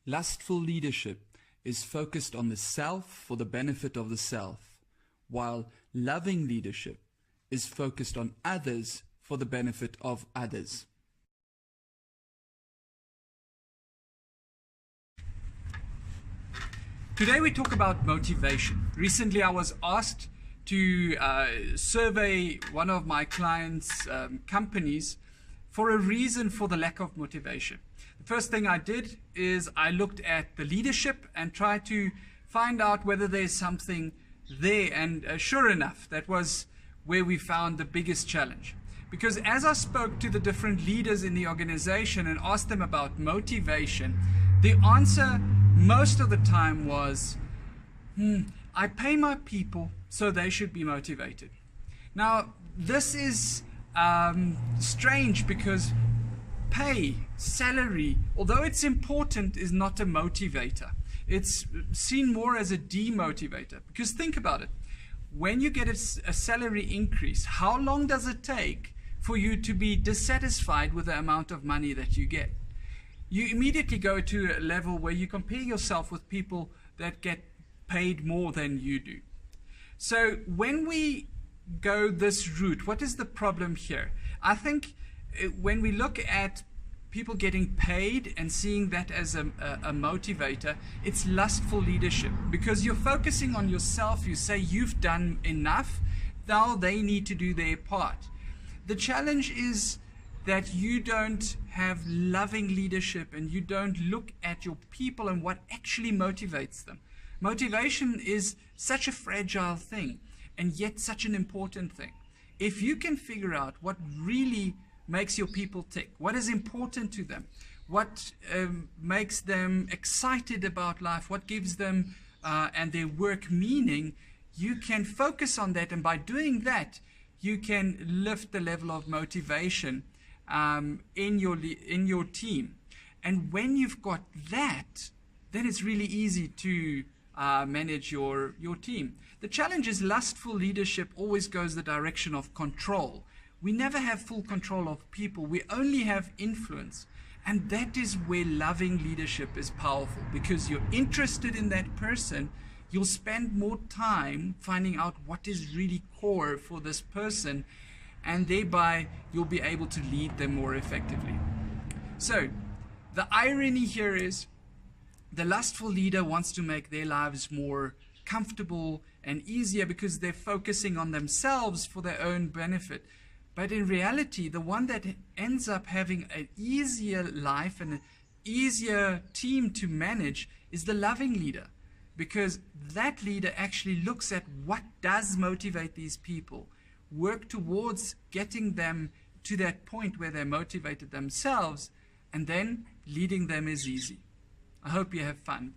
Lustful leadership is focused on the self for the benefit of the self, while loving leadership is focused on others for the benefit of others. Today we talk about motivation. Recently I was asked to survey one of my clients' companies for a reason for the lack of motivation. The first thing I did is I looked at the leadership and tried to find out whether there's something there, and sure enough, that was where we found the biggest challenge. Because as I spoke to the different leaders in the organization and asked them about motivation, the answer most of the time was, I pay my people, so they should be motivated. Now, this is strange because pay, salary, although it's important, is not a motivator. It's seen more as a demotivator. Because think about it. When you get a salary increase, how long does it take for you to be dissatisfied with the amount of money that you get? You immediately go to a level where you compare yourself with people that get paid more than you do. So when we go this route, what is the problem here? I think when we look at people getting paid and seeing that as a motivator, it's lustful leadership, because you're focusing on yourself. You say you've done enough, now they need to do their part. The challenge is that you don't have loving leadership and you don't look at your people and what actually motivates them. Motivation is such a fragile thing and yet such an important thing. If you can figure out what really makes your people tick, what is important to them, what makes them excited about life, what gives them and their work meaning, you can focus on that, and by doing that you can lift the level of motivation in your team. And when you've got that, then it's really easy to manage your team. The challenge is lustful leadership always goes the direction of control. We never have full control of people. We only have influence. And that is where loving leadership is powerful, because you're interested in that person. You'll spend more time finding out what is really core for this person, and thereby you'll be able to lead them more effectively. So the irony here is the lustful leader wants to make their lives more comfortable and easier because they're focusing on themselves for their own benefit. But in reality, the one that ends up having an easier life and an easier team to manage is the loving leader, because that leader actually looks at what does motivate these people, work towards getting them to that point where they're motivated themselves, and then leading them is easy. I hope you have fun.